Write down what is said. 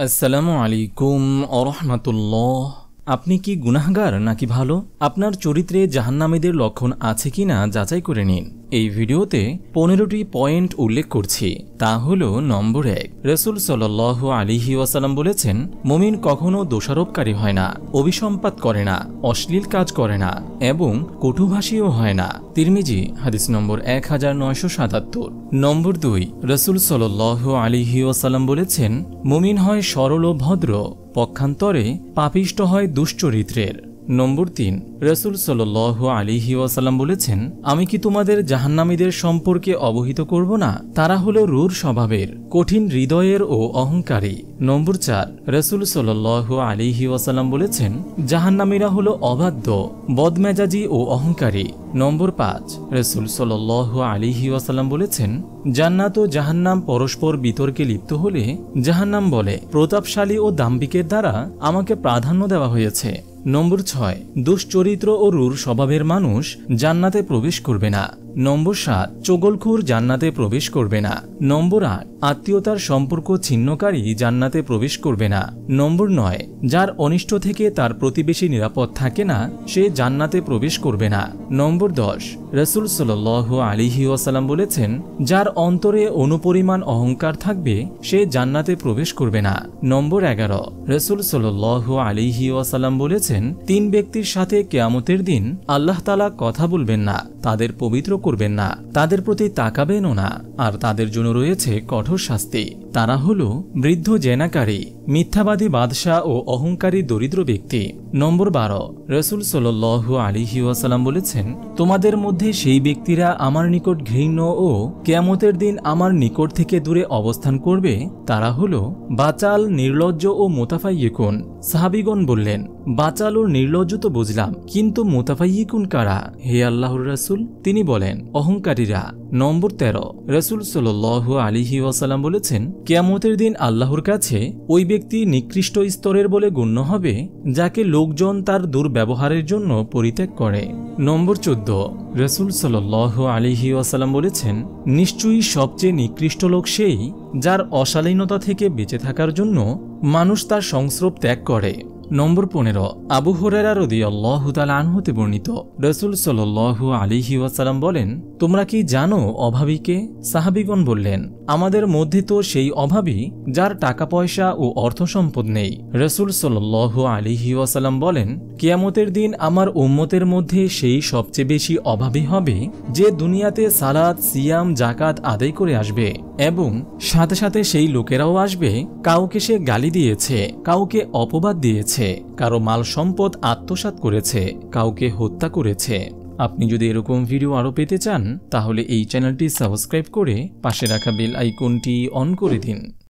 আসসালামু আলাইকুম ওরহমাতুল্লাহ। আপনি কি গুনাহগার নাকি ভালো? আপনার চরিত্রে জাহান্নামীদের লক্ষণ আছে কিনা যাচাই করে নিন। এই ভিডিওতে 15টি পয়েন্ট উল্লেখ করছি। তা হলো নম্বর 1, রাসূল সাল্লাল্লাহু আলাইহি ওয়াসাল্লাম বলেছেন, মুমিন কখনো দোষারোপকারী হয় না, অভিসম্পাত করে না, অশ্লীল কাজ করে না এবং কটুভাষীও হয় না। তিরমিজি হাদিস নম্বর 1977। নম্বর 2, রাসূল সাল্লাল্লাহু আলাইহি ওয়াসাল্লাম বলেছেন, মুমিন হয় সরল ও ভদ্র, পক্ষান্তরে পাপিষ্ট হয় দুশ্চরিত্রের। নম্বর 3, রাসূল সাল্লাল্লাহু আলাইহি ওয়াসাল্লাম বলেছেন, আমি কি তোমাদের জাহান্নামীদের সম্পর্কে অবহিত করব না? তারা হলো রূঢ় স্বভাবের, কঠিন হৃদয়ের ও অহংকারী। নম্বর 4, রাসূল সাল্লাল্লাহু আলাইহি ওয়াসাল্লাম বলেছেন, জাহান্নামীরা হলো অবাধ্য, বদমেজাজি ও অহংকারী। নম্বর 5, রাসূল সাল্লাল্লাহু আলাইহি ওয়াসাল্লাম বলেছেন, জান্নাত ও জাহান্নাম পরস্পর বিতর্কে লিপ্ত হলে জাহান্নাম বলে, প্রতাপশালী ও দাম্ভিকের দ্বারা আমাকে প্রাধান্য দেওয়া হয়েছে। নম্বর 6, দুশ্চরিত্র ও রূঢ় স্বভাবের মানুষ জান্নাতে প্রবেশ করবে না। নম্বর 7, চগলখুর জান্নাতে প্রবেশ করবে না। নম্বর 8, আত্মীয়তার সম্পর্ক ছিন্নকারী জান্নাতে প্রবেশ করবে না। নম্বর 9, যার অনিষ্ট থেকে তার প্রতিবেশী নিরাপদ থাকে না সে জান্নাতে প্রবেশ করবে না। নম্বর 10, রাসূল সাল্লাল্লাহু আলাইহি ওয়াসাল্লাম বলেছেন, যার অন্তরে অনুপরিমাণ অহংকার থাকবে সে জান্নাতে প্রবেশ করবে না। নম্বর 11, রাসূল সাল্লাল্লাহু আলাইহি ওয়াসাল্লাম বলেছেন, 3 ব্যক্তির সাথে কিয়ামতের দিন আল্লাহ তাআলা কথা বলবেন না, তাদের পবিত্র করবেন না, তাদের প্রতি তাকাবেনও না, আর তাদের জন্য রয়েছে কঠোর শাস্তি। তারা হলো বৃদ্ধ জেনাকারী, মিথ্যাবাদী বাদশাহ ও অহংকারী দরিদ্র ব্যক্তি। নম্বর 12, রাসূল সাল্লাল্লাহু আলাইহি ওয়াসাল্লাম বলেছেন, তোমাদের মধ্যে সেই ব্যক্তিরা আমার নিকট ঘৃণ্য ও কিয়ামতের দিন আমার নিকট থেকে দূরে অবস্থান করবে, তারা হলো বাচাল, নির্লজ্জ ও মুতাফাইয়িকুন। সাহাবীগণ বললেন, বাচাল ও নির্লজ্জ তো বুঝলাম, কিন্তু মুতাফাইয়িকুন কারা হে আল্লাহর রাসূল? তিনি বলেন, অহংকারীরা। নম্বর 13, রাসূল সাল্লাল্লাহু আলাইহি ওয়াসাল্লাম বলেছেন, কিয়ামতের দিন আল্লাহর কাছে ওই ব্যক্তি নিকৃষ্ট স্তরের বলে গণ্য হবে যাকে লোকজন তার দুর্ব্যবহারের জন্য পরিত্যাগ করে। নম্বর 14, রাসূল সাল্লাল্লাহু আলাইহি ওয়াসাল্লাম বলেছেন, নিশ্চয়ই সবচেয়ে নিকৃষ্ট লোক সেই যার অশালীনতা থেকে বেঁচে থাকার জন্য মানুষ তার সংস্রব ত্যাগ করে। নম্বর 15, আবু হুরায়রা রাদিয়াল্লাহু তাআলা আনহু হতে বর্ণিত, রাসূল সাল্লাল্লাহু আলাইহি ওয়াসাল্লাম বলেন, তোমরা কি জানো অভাবীকে? সাহাবীগণ বললেন, আমাদের মধ্যে তো সেই অভাবী যার টাকা পয়সা ও অর্থ সম্পদ নেই। রাসূল সাল্লাল্লাহু আলাইহি ওয়াসাল্লাম বলেন, কিয়ামতের দিন আমার উম্মতের মধ্যে সেই সবচেয়ে বেশি অভাবী হবে যে দুনিয়াতে সালাত, সিয়াম, যাকাত আদায় করে আসবে এবং সাথে সাথে সেই লোকেরাও আসবে কাউকে সে গালি দিয়েছে, কাউকে অপবাদ দিয়েছে, কারো মাল সম্পদ আত্মসাৎ করেছে, কাউকে হত্যা করেছে। আপনি যদি এরকম ভিডিও আরও পেতে চান তাহলে এই চ্যানেলটি সাবস্ক্রাইব করে পাশে রাখা বেল আইকনটি অন করে দিন।